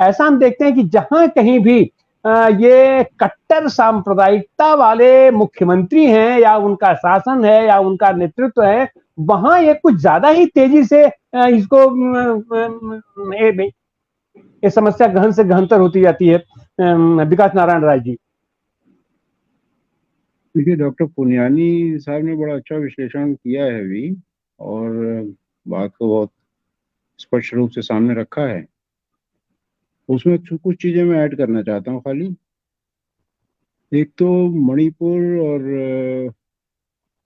ऐसा हम देखते हैं कि जहां कहीं भी ये कट्टर सांप्रदायिकता वाले मुख्यमंत्री हैं या उनका शासन है या उनका नेतृत्व है, वहां ये कुछ ज्यादा ही तेजी से इसको ये समस्या गहन से गहनतर होती जाती है। विकास नारायण राय जी। देखिए, डॉक्टर पुनियानी साहब ने बड़ा अच्छा विश्लेषण किया है अभी, और बात को बहुत स्पष्ट रूप से सामने रखा है। उसमें कुछ चीजें मैं ऐड करना चाहता हूँ खाली। एक तो मणिपुर और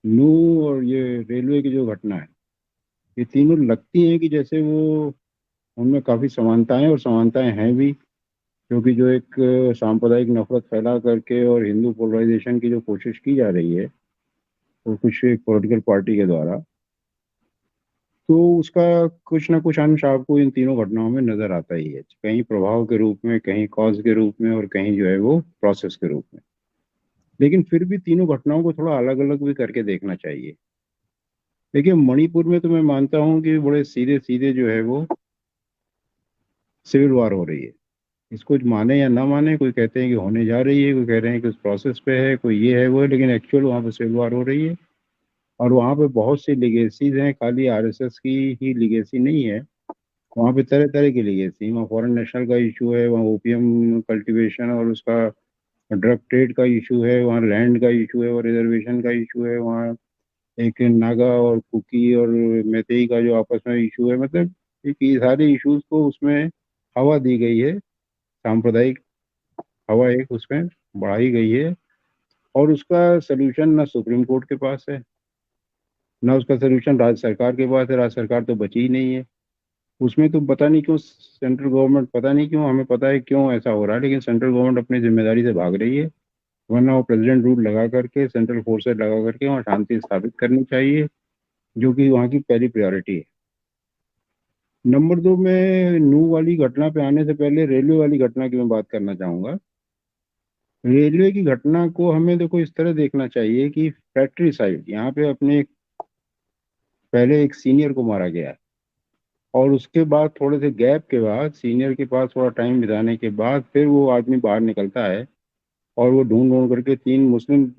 नू और ये रेलवे की जो घटना है, ये तीनों लगती हैं कि जैसे वो उनमें काफी समानताएं और समानताएं हैं भी, क्योंकि जो एक सांप्रदायिक नफरत फैला करके और हिंदू पोलराइजेशन की जो कोशिश की जा रही है वो कुछ एक पॉलिटिकल पार्टी के द्वारा, तो उसका कुछ ना कुछ अंश आपको इन तीनों घटनाओं में नजर आता ही है, कहीं प्रभाव के रूप में, कहीं कॉज के रूप में, और कहीं जो है वो प्रोसेस के रूप में। लेकिन फिर भी तीनों घटनाओं को थोड़ा अलग अलग भी करके देखना चाहिए। देखिए, मणिपुर में तो मैं मानता हूँ कि बड़े सीधे सीधे जो है वो सिविल वार हो रही है। इसको माने या ना माने, कोई कहते हैं कि होने जा रही है, कोई कह रहे हैं कि उस प्रोसेस पे है, कोई ये है वो है, लेकिन एक्चुअल वहाँ पे सिविल वार हो रही है। और वहाँ पे बहुत सी लिगेसीज हैं, खाली आरएसएस की ही लिगेसी नहीं है। वहाँ पे तरह तरह की लिगेसी, वहाँ फॉरेन नेशनल का इशू है, वहाँ ओपीएम कल्टीवेशन और उसका ड्रग ट्रेड का इशू है, वहाँ लैंड का इशू है और रिजर्वेशन का इशू है, वहाँ एक नागा और कुकी और मैतेई का जो आपस में इशू है। मतलब ये सारे इश्यूज को उसमें हवा दी गई है, सांप्रदायिक हवा एक उसमें बढ़ाई गई है। और उसका सलूशन ना सुप्रीम कोर्ट के पास है, ना उसका सलूशन राज्य सरकार के पास है। राज्य सरकार तो बची ही नहीं है उसमें। तो पता नहीं क्यों सेंट्रल गवर्नमेंट, पता नहीं क्यों, हमें पता है क्यों ऐसा हो रहा है, लेकिन सेंट्रल गवर्नमेंट अपनी जिम्मेदारी से भाग रही है। वरना वो प्रेसिडेंट रूल लगा करके, सेंट्रल फोर्सेज लगा करके वहाँ शांति स्थापित करनी चाहिए, जो कि वहाँ की पहली प्रायोरिटी है। नंबर दो में नू वाली घटना पे आने से पहले रेलवे वाली घटना की मैं बात करना चाहूंगा। रेलवे की घटना को हमें देखो इस तरह देखना चाहिए कि फैक्ट्री साइड यहाँ पे अपने पहले एक सीनियर को मारा गया है, और उसके बाद थोड़े से गैप के बाद, सीनियर के पास थोड़ा टाइम बिताने के बाद, फिर वो आदमी बाहर निकलता है और वो ढूंढ ढूंढ करके तीन मुस्लिम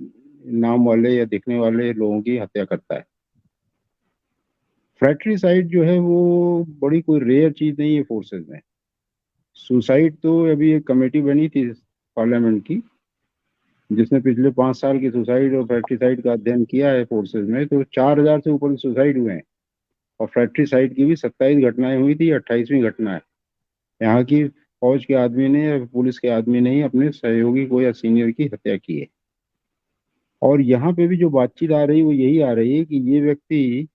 नाम वाले या दिखने वाले लोगों की हत्या करता है। फैक्ट्री साइड जो है वो बड़ी कोई रेयर चीज नहीं है फोर्सेस में। सुसाइड तो अभी एक कमेटी बनी थी पार्लियामेंट की, जिसने पिछले 5 साल की सुसाइड और फैक्ट्रीसाइड का अध्ययन किया है फोर्सेज में, तो 4,000 से ऊपर सुसाइड हुए हैं। और फैक्ट्रीसाइड की भी 27 घटनाएं हुई थी, 28वीं घटना है। यहाँ की फौज के आदमी ने या पुलिस के आदमी ने ही अपने सहयोगी को या सीनियर की हत्या की है। और यहाँ पे भी जो बातचीत आ रही है वो यही आ रही है कि ये व्यक्ति,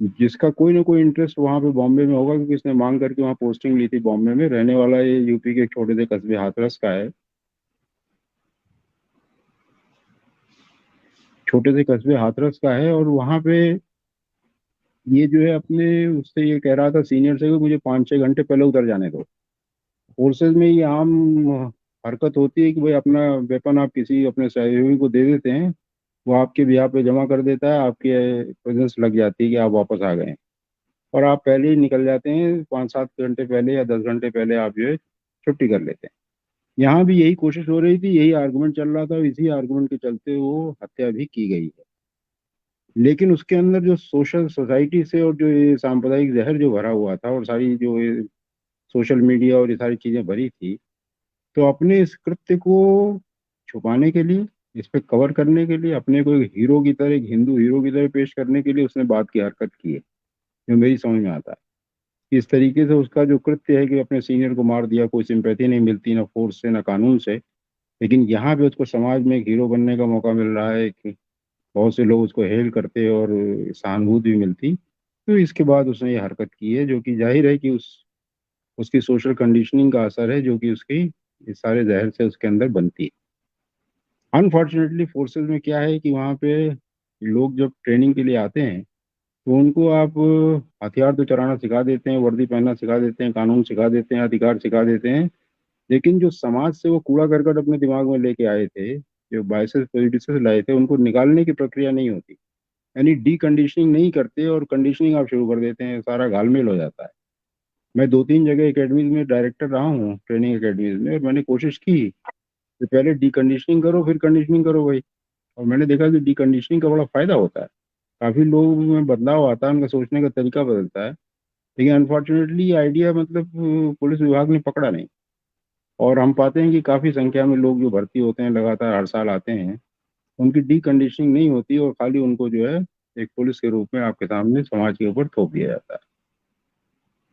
जिसका कोई ना कोई इंटरेस्ट वहां पे बॉम्बे में होगा, क्योंकि इसने मांग करके वहाँ पोस्टिंग ली थी बॉम्बे में, रहने वाला ये यूपी के एक छोटे से कस्बे हाथरस का है, छोटे से कस्बे हाथरस का है। और वहां पे ये जो है अपने उससे ये कह रहा था सीनियर से कि मुझे 5-6 घंटे पहले उतर जाने दो। फोर्सेज में ये आम हरकत होती है कि भाई अपना वेपन आप किसी अपने सहयोगी को दे देते हैं, वो आपके बिहाफ पे जमा कर देता है, आपकी प्रेजेंस लग जाती है कि आप वापस आ गए हैं, और आप पहले ही निकल जाते हैं, 5-7 घंटे पहले या 10 घंटे पहले आप जो है छुट्टी कर लेते हैं। यहाँ भी यही कोशिश हो रही थी, यही आर्गुमेंट चल रहा था, और इसी आर्गुमेंट के चलते वो हत्या भी की गई है। लेकिन उसके अंदर जो सोशल सोसाइटी से और जो ये सांप्रदायिक जहर जो भरा हुआ था, और सारी जो ये सोशल मीडिया और ये सारी चीजें भरी थी, तो अपने इस कृत्य को छुपाने के लिए, इस पे कवर करने के लिए, अपने को एक हीरो की तरह, एक हिंदू हीरो की तरह पेश करने के लिए उसने बात की हरकत की है, जो मेरी समझ में आता है। इस तरीके से उसका जो कृत्य है कि अपने सीनियर को मार दिया, कोई सिंपैथी नहीं मिलती ना फोर्स से ना कानून से, लेकिन यहाँ पे उसको समाज में एक हीरो बनने का मौका मिल रहा है कि बहुत से लोग उसको हेल करते और सहानुभूति भी मिलती। तो इसके बाद उसने ये हरकत की है, जो कि जाहिर है कि उसकी सोशल कंडीशनिंग का असर है, जो कि उसकी इस सारे जहर से उसके अंदर बनती है। अनफॉर्चुनेटली फोर्सेस में क्या है कि वहाँ पे लोग जब ट्रेनिंग के लिए आते हैं, तो उनको आप हथियार तो चलाना सिखा देते हैं, वर्दी पहनना सिखा देते हैं, कानून सिखा देते हैं, अधिकार सिखा देते हैं, लेकिन जो समाज से वो कूड़ा करकट अपने दिमाग में लेके आए थे, जो बायसेस प्रेजुडिसेस लाए थे, उनको निकालने की प्रक्रिया नहीं होती। यानी डी कंडीशनिंग नहीं करते और कंडीशनिंग आप शुरू कर देते हैं, सारा घालमेल हो जाता है। मैं 2-3 जगह एकेडमीज में डायरेक्टर रहा हूँ, ट्रेनिंग एकेडमीज में, और मैंने कोशिश की कि पहले डीकंडीशनिंग करो फिर कंडीशनिंग करो भाई। और मैंने देखा कि डीकंडीशनिंग का बड़ा फायदा होता है, काफी लोगों में बदलाव आता है, उनका सोचने का तरीका बदलता है। लेकिन अनफॉर्चुनेटली आइडिया मतलब पुलिस विभाग ने पकड़ा नहीं। और हम पाते हैं कि काफी संख्या में लोग जो भर्ती होते हैं लगातार हर साल आते हैं, उनकी डीकंडीशनिंग नहीं होती और खाली उनको जो है एक पुलिस के रूप में आपके सामने समाज के ऊपर थोप दिया जाता है।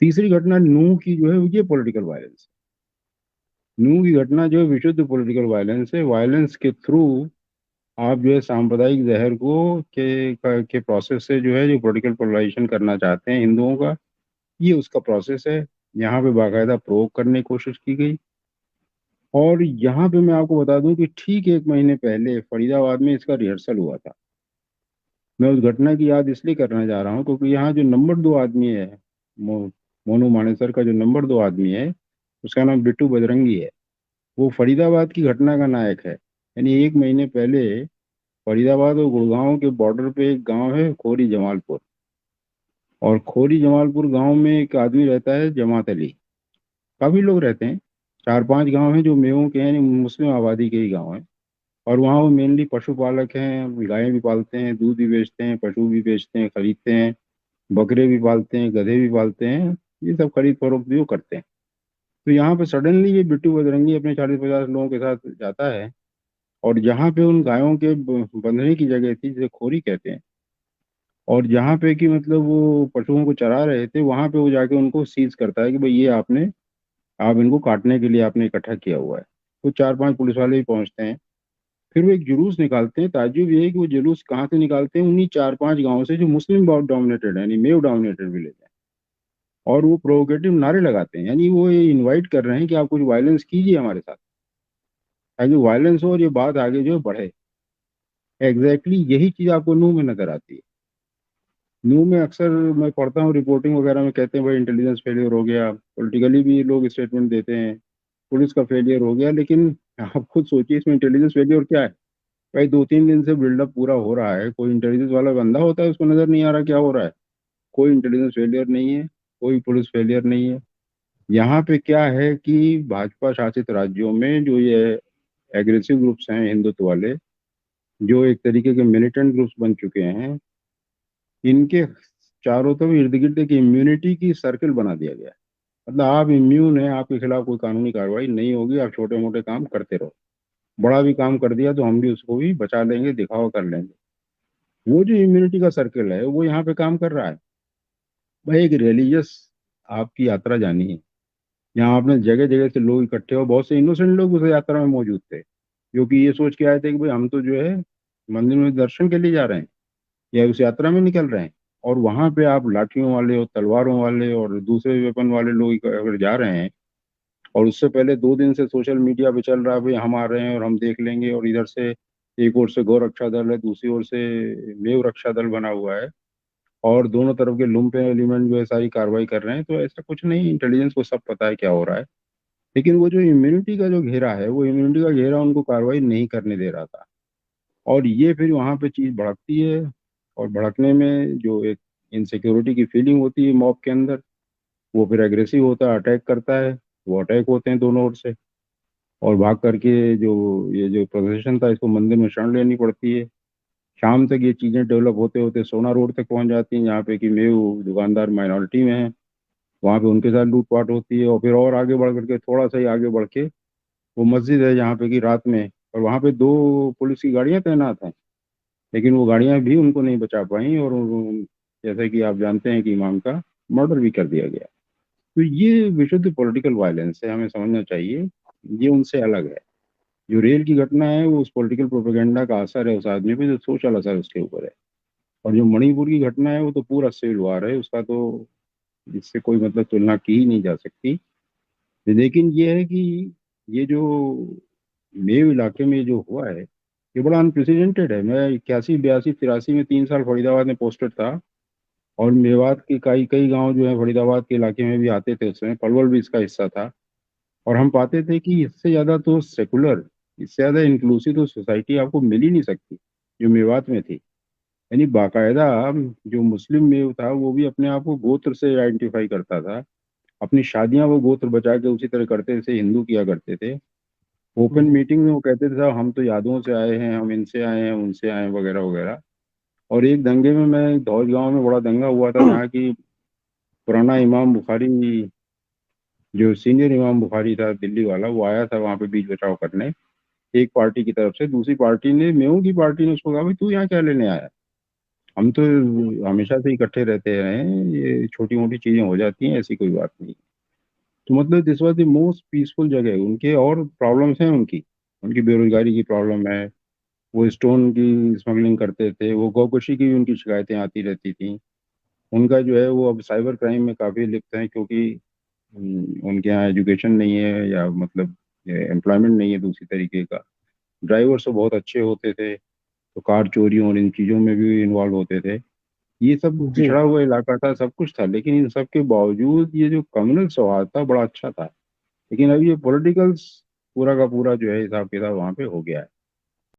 तीसरी घटना नूह की जो है ये पॉलिटिकल वायलेंस। नूह की घटना जो है विशुद्ध पॉलिटिकल वायलेंस है। वायलेंस के थ्रू आप जो है सांप्रदायिक जहर को के प्रोसेस से जो है जो पॉलिटिकल पोलराइजेशन करना चाहते हैं हिंदुओं का, ये उसका प्रोसेस है। यहाँ पे बाकायदा प्रोवोक करने की कोशिश की गई। और यहाँ पे मैं आपको बता दूं कि ठीक 1 महीने पहले फरीदाबाद में इसका रिहर्सल हुआ था। मैं उस घटना की याद इसलिए करना चाह रहा हूँ क्योंकि यहाँ जो नंबर 2 आदमी है, मोनू मानेसर का जो नंबर 2 आदमी है, उसका नाम बिट्टू बजरंगी है। वो फरीदाबाद की घटना का नायक है। यानी 1 महीने पहले फरीदाबाद और गुड़गांव के बॉर्डर पे एक गांव है खोरी जमालपुर, और खोरी जमालपुर गांव में एक आदमी रहता है जमात अली। काफी लोग रहते हैं, 4-5 गांव हैं जो मेयों के हैं, यानी मुस्लिम आबादी के ही गांव हैं। और वहाँ वो मेनली पशुपालक हैं, गायें भी पालते हैं, दूध भी बेचते हैं, पशु भी बेचते हैं, खरीदते हैं, बकरे भी पालते हैं, गधे भी पालते हैं। ये सब खरीद फरोख्त भी वो करते हैं। तो यहाँ पे सडनली ये बिट्टू बजरंगी अपने 40-50 लोगों के साथ जाता है, और जहाँ पे उन गायों के बंधने की जगह थी जिसे खोरी कहते हैं, और जहाँ पे कि मतलब वो पशुओं को चरा रहे थे, वहां पे वो जाके उनको सीज करता है कि भाई ये आपने, आप इनको काटने के लिए आपने इकट्ठा किया हुआ है। तो 4-5 पुलिस वाले भी पहुंचते हैं। फिर वो एक जुलूस निकालते हैं। ताज्जुब ये है कि वो जुलूस कहाँ से निकालते हैं, उन्हीं 4-5 गांवों से जो मुस्लिम डोमिनेटेड है, यानी मेव डोमिनेटेड विलेज है। और वो प्रोवोकेटिव नारे लगाते हैं, यानी वो ये इनवाइट कर रहे हैं कि आप कुछ वायलेंस कीजिए हमारे साथ, ताकि वायलेंस हो और ये बात आगे जो है बढ़े। एग्जैक्टली यही चीज आपको नूह में नजर आती है। न्यू में अक्सर मैं पढ़ता हूँ रिपोर्टिंग वगैरह में, कहते हैं भाई इंटेलिजेंस फेलियर हो गया, पॉलिटिकली भी लोग स्टेटमेंट देते हैं पुलिस का फेलियर हो गया। लेकिन आप खुद सोचिए इसमें इंटेलिजेंस फेलियर क्या है। भाई 2-3 दिन से बिल्डअप पूरा हो रहा है, कोई इंटेलिजेंस वाला बंदा होता है उसको नजर नहीं आ रहा क्या हो रहा है। कोई इंटेलिजेंस फेलियर नहीं है, कोई पुलिस फेलियर नहीं है। यहाँ पे क्या है कि भाजपा शासित राज्यों में जो ये एग्रेसिव ग्रुप्स हैं हिंदुत्व वाले, जो एक तरीके के मिलिटेंट ग्रुप्स बन चुके हैं, इनके चारों तरफ इर्द गिर्द एक इम्यूनिटी की सर्कल बना दिया गया है। मतलब आप इम्यून है, आपके खिलाफ कोई कानूनी कार्रवाई नहीं होगी, आप छोटे मोटे काम करते रहो। बड़ा भी काम कर दिया तो हम भी उसको भी बचा लेंगे, दिखावा कर लेंगे। वो जो इम्यूनिटी का सर्कल है वो यहाँ पे काम कर रहा है। भाई एक रिलीजियस आपकी यात्रा जानी है, यहाँ आपने जगह जगह से लोग इकट्ठे हो, बहुत से इनोसेंट लोग उस यात्रा में मौजूद थे, क्योंकि ये सोच के आए थे कि भाई हम तो जो है मंदिर में दर्शन के लिए जा रहे हैं या उस यात्रा में निकल रहे हैं। और वहां पे आप लाठियों वाले और तलवारों वाले और दूसरे वेपन वाले लोग अगर जा रहे हैं, और उससे पहले 2 दिन से सोशल मीडिया पे चल रहा है भाई हम आ रहे हैं और हम देख लेंगे, और इधर से एक ओर से गौ रक्षा दल है, दूसरी ओर से मेव रक्षा दल बना हुआ है, और दोनों तरफ के लुम्पे एलिमेंट जो है सारी कार्रवाई कर रहे हैं, तो ऐसा कुछ नहीं, इंटेलिजेंस को सब पता है क्या हो रहा है। लेकिन वो जो इम्यूनिटी का जो घेरा है, वो इम्यूनिटी का घेरा उनको कार्रवाई नहीं करने दे रहा था। और ये फिर वहां पे चीज भड़कती है, और भड़कने में जो एक इनसिक्योरिटी की फीलिंग होती है मॉब के अंदर, वो फिर एग्रेसिव होता है, अटैक करता है। वो अटैक होते हैं दोनों ओर से, और भाग करके जो ये जो प्रोसेशन था इसको मंदिर में शरण लेनी पड़ती है। शाम तक ये चीजें डेवलप होते होते सोना रोड तक पहुंच जाती हैं, जहाँ पे कि मेव दुकानदार माइनॉरिटी में है, वहां पे उनके साथ लूटपाट होती है। और फिर और आगे बढ़ करके, थोड़ा सा ही आगे बढ़ के, वो मस्जिद है जहाँ पे कि रात में, और वहां पे 2 पुलिस की गाड़ियां तैनात हैं, लेकिन वो गाड़ियां भी उनको नहीं बचा पाई, और जैसे कि आप जानते हैं कि इमाम का मर्डर भी कर दिया गया। तो ये विशुद्ध पॉलिटिकल वायलेंस है, हमें समझना चाहिए। ये उनसे अलग है। जो रेल की घटना है वो उस पॉलिटिकल प्रोपेगेंडा का असर है उस आदमी पे, जो सोशल असर उसके ऊपर है। और जो मणिपुर की घटना है वो तो पूरा सिविल वार है, उसका तो इससे कोई मतलब तुलना की ही नहीं जा सकती। लेकिन ये है कि ये जो मेव इलाके में जो हुआ है, ये बड़ा अनप्रेसिडेंटेड है। मैं 81, 82, 83 में 3 साल फरीदाबाद में पोस्टेड था, और मेवात के कई कई गांव जो है फरीदाबाद के इलाके में भी आते थे, उसमें पलवल भी इसका हिस्सा था। और हम पाते थे कि इससे ज्यादा तो सेकुलर, इससे ज्यादा इंक्लूसिव तो सोसाइटी आपको मिल ही नहीं सकती जो मेवात में थी। यानी बाकायदा जो मुस्लिम मेव था वो भी अपने आप को गोत्र से आइडेंटिफाई करता था, अपनी शादियां वो गोत्र बचा के उसी तरह करते थे, हिंदू किया करते थे। ओपन हम्म, मीटिंग में वो कहते थे साहब हम तो यादवों से आए हैं, हम इनसे आए हैं, उनसे आए हैं, वगैरह वगैरह। और एक दंगे में, मैं धौल गांव में बड़ा दंगा हुआ था जहाँ की पुराना इमाम बुखारी, जो सीनियर इमाम बुखारी था दिल्ली वाला, वो आया था वहां पे बीच बचाव करने एक पार्टी की तरफ से। दूसरी पार्टी ने, मेयों की पार्टी ने उसको कहा भाई तू यहाँ क्या लेने आया, हम तो हमेशा से इकट्ठे रहते रहे हैं, ये छोटी मोटी चीजें हो जाती हैं, ऐसी कोई बात नहीं। तो मतलब this was the most peaceful जगह। उनके और प्रॉब्लम्स हैं, उनकी उनकी बेरोजगारी की प्रॉब्लम है, वो स्टोन की स्मगलिंग करते थे, वो गौकशी की भी उनकी शिकायतें आती रहती थी। उनका जो है वो अब साइबर क्राइम में काफी लिप्त हैं, क्योंकि उनके यहाँ एजुकेशन नहीं है, या मतलब एम्प्लॉयमेंट नहीं है दूसरी तरीके का। ड्राइवर्स तो बहुत अच्छे होते थे, तो कार चोरियों और इन चीज़ों में भी इन्वॉल्व होते थे। ये सब जी। पिछड़ा हुआ इलाका था, सब कुछ था, लेकिन इन सब के बावजूद ये जो कम्युनल सौहार्द था बड़ा अच्छा था। लेकिन अब ये पॉलिटिकल पूरा का पूरा जो है हिसाब किताब वहाँ पे हो गया है।